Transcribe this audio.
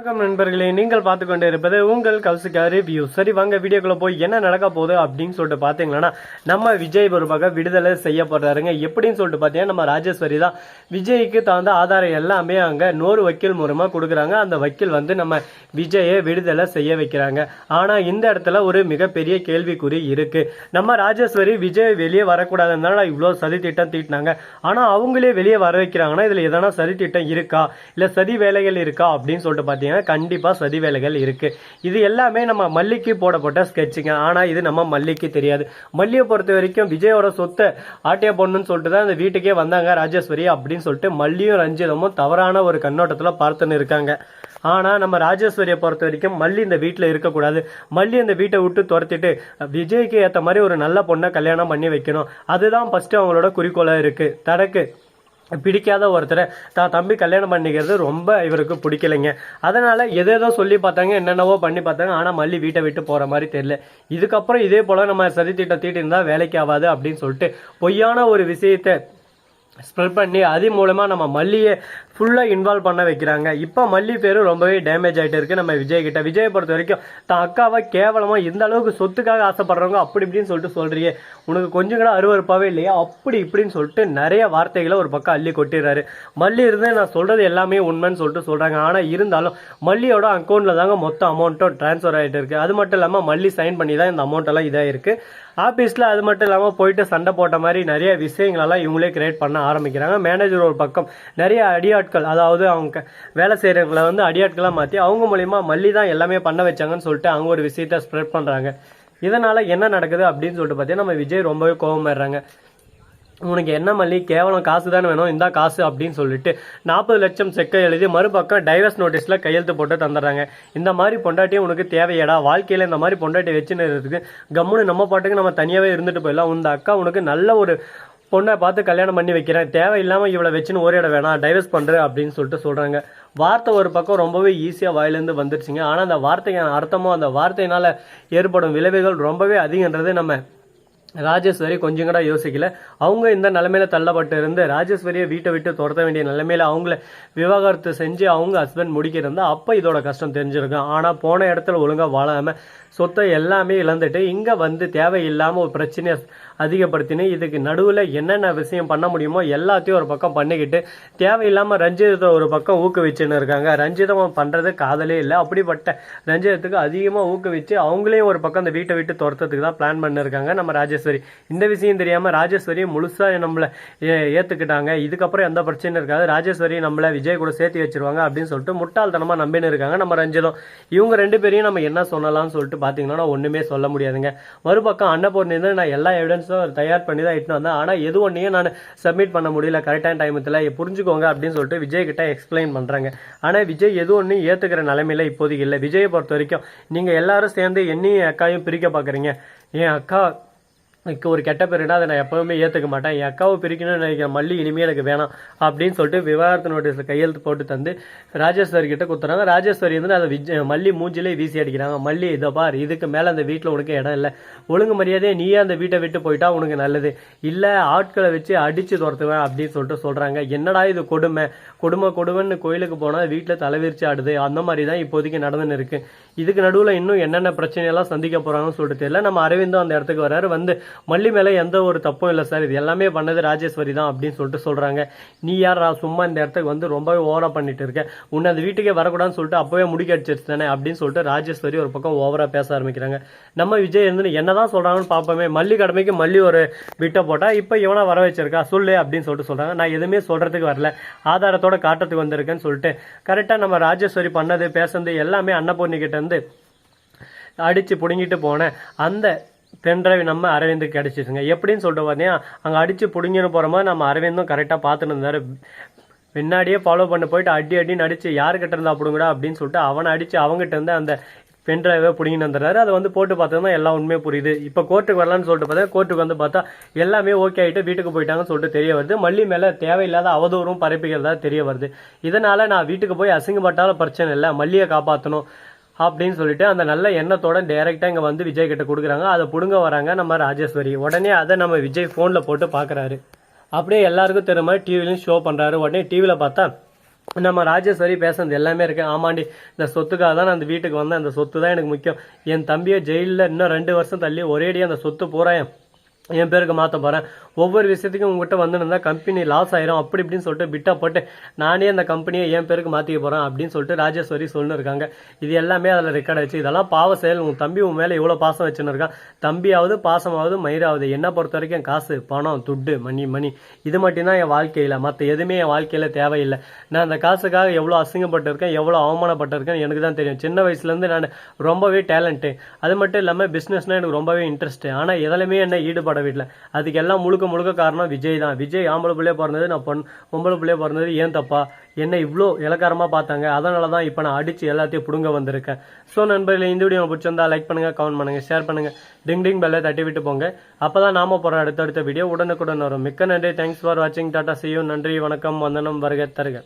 வணக்கம் நண்பர்களே, நீங்கள் பார்த்து கொண்டு இருப்பது உங்கள் கௌசிகா ரிவ்யூ. சரி வாங்க வீடியோக்குள்ள போய் என்ன நடக்க போகுது அப்படின்னு சொல்லிட்டு பார்த்தீங்கன்னா, நம்ம விஜய் ஒரு பக்கம் விடுதலை செய்யப்படுறாருங்க. எப்படின்னு சொல்லிட்டு பார்த்தீங்கன்னா, நம்ம ராஜேஸ்வரி தான் விஜய்க்கு தகுந்த ஆதாரம் எல்லாமே அங்கே நூறு வக்கீல் மூலமாக கொடுக்குறாங்க. அந்த வக்கீல் வந்து நம்ம விஜயை விடுதலை செய்ய வைக்கிறாங்க. ஆனால் இந்த இடத்துல ஒரு மிகப்பெரிய கேள்விக்குறி இருக்கு. நம்ம ராஜேஸ்வரி விஜய் வெளியே வரக்கூடாதுனால இவ்வளோ சதி திட்டம் தீட்டினாங்க. ஆனால் அவங்களே வெளியே வர வைக்கிறாங்கன்னா இதில் எதனா சதி திட்டம் இருக்கா, இல்லை சதி வேலைகள் இருக்கா அப்படின்னு சொல்லிட்டு பார்த்தீங்கன்னா கண்டிப்பா சதி வேலைகள் இருக்கு. இது எல்லாமே நம்ம மல்லிக்கு போடப்பட்ட ஸ்கெட்சுங்க. ஆனா இது நம்ம மல்லிக்கு தெரியாது. மல்லியை பொறுத்த வரைக்கும் விஜயோட சொத்தை ஆட்டிய பொண்ணுன்னு சொல்லிட்டு தான் இந்த வீட்டுக்கே வந்தாங்க ராஜேஸ்வரி அப்படின்னு சொல்லிட்டு மல்லியும் ரஞ்சிதமும் தவறான ஒரு கண்ணோட்டத்துல பார்த்துன்னு இருக்காங்க. ஆனா நம்ம ராஜேஸ்வரியை பொறுத்த வரைக்கும் மல்லி இந்த வீட்டில் இருக்கக்கூடாது. மல்லி இந்த வீட்டை விட்டு துரத்திட்டு விஜய்க்கு ஏற்ற மாதிரி ஒரு நல்ல பொண்ணை கல்யாணம் பண்ணி வைக்கணும். அதுதான் ஃபர்ஸ்ட் அவங்களோட குறிக்கோளா இருக்கு. தனக்கு பிடிக்காத ஒருத்தரை தான் தம்பி கல்யாணம் பண்ணிக்கிறது ரொம்ப இவருக்கு பிடிக்கலைங்க. அதனால எதேதோ சொல்லி பார்த்தாங்க, என்னென்னவோ பண்ணி பார்த்தாங்க. ஆனால் மல்லி வீட்டை விட்டு போகிற மாதிரி தெரியல. இதுக்கப்புறம் இதே போல் நம்ம சதி திட்டம் தீட்டிருந்தா வேலைக்கு ஆகாது அப்படின்னு சொல்லிட்டு பொய்யான ஒரு விஷயத்தை ஸ்ப்ரெட் பண்ணி அது மூலமாக நம்ம மல்லியை ஃபுல்லாக இன்வால்வ் பண்ண வைக்கிறாங்க. இப்போ மல்லி பேரும் ரொம்பவே டேமேஜ் ஆகிட்டு இருக்கு நம்ம விஜய் கிட்ட. விஜயை பொறுத்த வரைக்கும் தான் அக்காவை கேவலமாக இந்த அளவுக்கு சொத்துக்காக ஆசைப்படுறவங்க அப்படி இப்படின்னு சொல்லிட்டு சொல்றியே, உனக்கு கொஞ்சம் கூட அருவருப்பாகவே இல்லையா அப்படி இப்படின்னு சொல்லிட்டு நிறைய வார்த்தைகளை ஒரு பக்கம் அள்ளி கொட்டிடுறாரு. மல்லி இருந்து நான் சொல்கிறது எல்லாமே உண்மைன்னு சொல்லிட்டு சொல்கிறாங்க. ஆனால் இருந்தாலும் மல்லியோட அக்கௌண்ட்டில் தாங்க மொத்த அமௌண்ட்டும் ட்ரான்ஸ்ஃபர் ஆகிட்டு இருக்குது. அது மட்டும் இல்லாமல் மல்லி சைன் பண்ணி தான் இந்த அமௌண்ட்டெல்லாம் இதாக இருக்குது ஆஃபீஸில். அது மட்டும் இல்லாமல் போயிட்டு சண்டை போட்ட மாதிரி நிறைய விஷயங்களெல்லாம் இவங்களே கிரியேட் பண்ண ஆரம்பிக்கிறாங்க. மேனேஜர் ஒரு பக்கம் நிறைய அடியாட்கள், அதாவது அவங்க வேலை செய்கிறவங்களை வந்து அடியாட்களாக மாற்றி அவங்க மூலிமா மல்லி தான் எல்லாமே பண்ண வச்சாங்கன்னு சொல்லிட்டு அவங்க ஒரு விஷயத்தை ஸ்ப்ரெட் பண்ணுறாங்க. இதனால் என்ன நடக்குது அப்படின்னு சொல்லிட்டு பார்த்தீங்கன்னா நம்ம விஜய் ரொம்பவே கோபமாயிடுறாங்க. உனக்கு என்ன மல்லி, கேவலம் காசு தானே வேணும், இந்த காசு அப்படின்னு சொல்லிட்டு 40 லட்சம் செக்கை எழுதி மறுபக்கம் டைவர்ஸ் நோட்டீஸில் கையெழுத்து போட்டு தந்துடுறாங்க. இந்த மாதிரி பொண்டாட்டியும் உனக்கு தேவையடா, வாழ்க்கையில் இந்த மாதிரி பொண்டாட்டி வச்சுன்னு கம்முன்னு நம்ம பாட்டுக்கு நம்ம தனியாகவே இருந்துட்டு போயிடலாம். உந்த அக்கா உனக்கு நல்ல ஒரு பொண்ணை பார்த்து கல்யாணம் பண்ணி வைக்கிறேன், தேவையில்லாமல் இவளை வச்சுன்னு ஓரிட வேணாம், டைவர்ஸ் பண்ணுற அப்படின்னு சொல்லிட்டு சொல்கிறாங்க. வார்த்தை ஒரு பக்கம் ரொம்பவே ஈஸியாக வாயிலேருந்து வந்துருச்சுங்க. ஆனால் அந்த வார்த்தைக்கான அர்த்தமோ அந்த வார்த்தையினால் ஏற்படும் விளைவுகள் ரொம்பவே அதிகன்றது நம்ம ராஜேஸ்வரி கொஞ்சம் கூட யோசிக்கல. அவங்க இந்த நிலைமையில தள்ளப்பட்டு இருந்து ராஜேஸ்வரியை வீட்டை விட்டு துரத்த வேண்டிய நிலைமையில அவங்கள விவாகரத்து செஞ்சு அவங்க ஹஸ்பண்ட் முடிக்கிறதா அப்போ இதோட கஷ்டம் தெரிஞ்சிருக்கும். ஆனால் போன இடத்துல ஒழுங்காக வாழாமல் சொத்தை எல்லாமே இழந்துட்டு இங்கே வந்து தேவையில்லாமல் ஒரு பிரச்சனையை அதிகப்படுத்தினு இதுக்கு நடுவில் என்னென்ன விஷயம் பண்ண முடியுமோ எல்லாத்தையும் ஒரு பக்கம் பண்ணிக்கிட்டு தேவையில்லாமல் ரஞ்சிதத்தை ஒரு பக்கம் ஊக்குவிச்சுன்னு இருக்காங்க. ரஞ்சிதம் பண்ணுறது காதலே இல்லை. அப்படிப்பட்ட ரஞ்சிதத்துக்கு அதிகமாக ஊக்குவிச்சு அவங்களையும் ஒரு பக்கம் அந்த வீட்டை விட்டு துரத்துறதுக்கு தான் பிளான் பண்ணிருக்காங்க நம்ம ராஜேஸ்வரி. இந்த விஷயம் தெரியாமல் ராஜேஸ்வரி முழுசாக நம்மளை ஏற்றுக்கிட்டாங்க. இதுக்கப்புறம் எந்த பிரச்சனையும் இருக்காது, ராஜேஸ்வரி நம்மளை விஜய் கூட சேர்த்து வச்சிருவாங்க அப்படின்னு சொல்லிட்டு முட்டாள்தனமாக நம்பின்னு இருக்காங்க நம்ம ரஞ்சிதம். இவங்க ரெண்டு பேரையும் நம்ம என்ன சொல்லலாம்னு சொல்லிட்டு பார்த்தீங்கன்னா ஒன்றுமே சொல்ல முடியாதுங்க. மறுபக்கம் அன்னபூர்ணி நான் எல்லா எவிடன்ஸும் தயார் பண்ணி தான் இட்டுன்னு வந்தேன். ஆனால் எது ஒன்றையும் நான் சப்மிட் பண்ண முடியல கரெக்டான டைமத்தில், புரிஞ்சுக்கோங்க அப்படின்னு சொல்லிட்டு விஜய் கிட்ட எக்ஸ்பிளைன் பண்ணுறாங்க. ஆனால் விஜய் எது ஒன்றும் ஏற்றுக்கிற நிலைமையில இப்போதைக்கு இல்லை. விஜயை பொறுத்த வரைக்கும் நீங்கள் எல்லாரும் சேர்ந்து என்னையும் அக்காவையும் பிரிக்க பார்க்குறீங்க. என் அக்கா ஒரு கெட்ட பேருனா அதை நான் எப்பவுமே ஏற்றுக்க மாட்டேன். என் அக்காவை பிரிக்கணும்னு நினைக்கிற மல்லி இனிமேல் எனக்கு வேணாம் அப்படின்னு சொல்லிட்டு விவாகரத்து நோட்டீஸில் கையெழுத்து போட்டு தந்து ராஜேஸ்வரி கிட்ட கொடுத்துறாங்க. ராஜேஸ்வரி வந்து அதை மல்லி மூஞ்சிலே வீசி அடிக்கிறாங்க. மல்லி இதை பார், இதுக்கு மேலே அந்த வீட்டில் உனக்கு இடம் இல்லை, ஒழுங்கு மரியாதையே நீயே அந்த வீட்டை விட்டு போயிட்டா உனக்கு நல்லது, இல்லை ஆட்களை வச்சு அடித்து துரத்துவேன் அப்படின்னு சொல்லிட்டு சொல்கிறாங்க. என்னடா இது கொடுமை, கொடுமைன்னு கோயிலுக்கு போனால் வீட்டில் தலைவிரிச்சு ஆடுது. அந்த மாதிரி தான் இப்போதைக்கு நடந்துன்னு இருக்கு. இதுக்கு நடுவில் இன்னும் என்னென்ன பிரச்சனையெல்லாம் சந்திக்க போகிறாங்கன்னு சொல்லிட்டு தெரியல. நம்ம அரவிந்தும் அந்த இடத்துக்கு வராரு. வந்து மல்லி மேலே எந்த ஒரு தப்பும் இல்லை சார், இது எல்லாமே பண்ணது ராஜேஸ்வரி தான் அப்படின்னு சொல்லிட்டு சொல்கிறாங்க. நீ யார் சும்மா இந்த இடத்துக்கு வந்து ரொம்பவே ஓவராக பண்ணிட்டு இருக்க, உன்னை அந்த வீட்டுக்கே வரக்கூடாதுன்னு சொல்லிட்டு அப்போவே முடிக்க அடிச்சிருச்சு தானே அப்படின்னு சொல்லிட்டு ராஜேஸ்வரி ஒரு பக்கம் ஓவராக பேச ஆரம்பிக்கிறாங்க. நம்ம விஜய் இருந்து என்னதான் சொல்கிறாங்கன்னு பார்ப்போமே. மல்லி கடமைக்கு மல்லி ஒரு விட்டை போட்டால் இப்போ இவனா வர வச்சிருக்கா சொல்லு அப்படின்னு சொல்லிட்டு சொல்கிறாங்க. நான் எதுவுமே சொல்கிறதுக்கு வரல, ஆதாரத்தோட காட்டுறதுக்கு வந்திருக்கேன்னு சொல்லிட்டு கரெக்டாக நம்ம ராஜேஸ்வரி பண்ணது பேசுறது எல்லாமே அன்னபூர்ணி கிட்ட இருந்து அடித்து பிடுங்கிட்டு போனேன் அந்த பென்ட்ரைவ் நம்ம அரவிந்துக்கு கிடச்சிச்சுங்க. எப்படின்னு சொல்லிட்டு பார்த்தீங்கன்னா அங்கே அடித்து பிடிங்கின்னு போகிற மாதிரி நம்ம அரவிந்தும் கரெக்டாக பார்த்துன்னு இருந்தார். பின்னாடியே ஃபாலோ பண்ணி போயிட்டு அடின்னு அடித்து யாருக்கிட்ட இருந்தா அப்படிங்கடா அப்படின்னு சொல்லிட்டு அவனை அடித்து அவங்ககிட்ட இருந்து அந்த பென்ட்ரைவை பிடிங்கின்னு வந்துடுறாரு. அதை வந்து போட்டு பார்த்தோம்னா எல்லாம் உண்மையே புரியுது. இப்போ கோர்ட்டுக்கு வரலான்னு சொல்லிட்டு பார்த்தா கோர்ட்டுக்கு வந்து பார்த்தா எல்லாமே ஓகே ஆகிட்டு வீட்டுக்கு போயிட்டாங்கன்னு சொல்லிட்டு தெரிய வருது. மல்லி மேலே தேவையில்லாத அவதூறும் பரப்பிக்கிறதா தெரிய வருது. இதனால் நான் வீட்டுக்கு போய் அசிங்கப்பட்டாலும் பிரச்சனை இல்லை, மல்லியை காப்பாற்றணும் அப்படின்னு சொல்லிட்டு அந்த நல்ல எண்ணத்தோட டைரெக்டாக இங்கே வந்து விஜய் கிட்ட கொடுக்குறாங்க. அதை பிடுங்க வராங்க நம்ம ராஜேஸ்வரி. உடனே அதை நம்ம விஜய் ஃபோனில் போட்டு பார்க்குறாரு. அப்படியே எல்லாருக்கும் தெரியுற மாதிரி டிவிலையும் ஷோ பண்ணுறாரு. உடனே டிவியில் பார்த்தா நம்ம ராஜேஸ்வரி பேசுனது எல்லாமே இருக்கு. ஆமாண்டி, இந்த சொத்துக்காக தான் நான் அந்த வீட்டுக்கு வந்தேன், அந்த சொத்து தான் எனக்கு முக்கியம். என் தம்பியை ஜெயிலில் இன்னும் 2 வருஷம் தள்ளி ஒரேடியாக அந்த சொத்து பூரா என் பேருக்கு மாற்ற போகிறேன். ஒவ்வொரு விஷயத்துக்கும் உங்ககிட்ட வந்துருந்தா கம்பெனி லாஸ் ஆயிரும் அப்படி இப்படின்னு சொல்லிட்டு பிட்டா போட்டு நானே அந்த கம்பெனியை என் பேருக்கு மாற்றிக்க போகிறேன் அப்படின்னு சொல்லிட்டு ராஜேஸ்வரி சொல்லிருக்காங்க. இது எல்லாமே அதில் ரெக்கார்ட் ஆச்சு. இதெல்லாம் பாவ செயல். உன் தம்பி உன் மேலே இவ்வளோ பாசம் வச்சுன்னு இருக்கான். தம்பியாவது பாசமாவது மயிராவது. என்ன பொறுத்த வரைக்கும் காசு பணம் துட்டு மணி இது மட்டும்தான் என் வாழ்க்கையில். மற்ற எதுவுமே என் வாழ்க்கையில் தேவையில்லை. நான் அந்த காசுக்காக எவ்வளோ அசிங்கப்பட்டிருக்கேன், எவ்வளோ அவமானப்பட்டிருக்கேன் எனக்கு தான் தெரியும். சின்ன வயசுலேருந்து நான் ரொம்பவே டேலண்ட்டு. அது மட்டும் இல்லாமல் பிஸ்னஸ்னால் எனக்கு ரொம்பவே இன்ட்ரெஸ்ட்டு. ஆனால் எதுலையுமே என்ன ஈடுபட வீட்டில். அதுக்கு எல்லாம் முழுக்க காரணம் விஜய் தான். விஜய் ஆம்பளை பிள்ளைய பிறந்தது, நான் பொம்பளை பிள்ளைய பிறந்தது ஏன் தப்பா? என்ன இவ்வளோ இலக்காரமாக பார்த்தாங்க. அதனால தான் இப்போ நான் அடித்து எல்லாத்தையும் பிடுங்க வந்திருக்கேன். ஸோ நண்பர்களே, இந்த வீடியோ பிடிச்சிருந்தா லைக் பண்ணுங்கள், கமெண்ட் பண்ணுங்கள், ஷேர் பண்ணுங்கள், டிங் பெல்லை தட்டி விட்டு போங்க. அப்போ தான் நாம போகிற அடுத்தடுத்த வீடியோ உடனுக்குடன் வரும். மிக்க நன்றி. தேங்க்ஸ் ஃபார் வாட்சிங். Tata, see you. நன்றி, வணக்கம், வந்தனம், வருக தருக.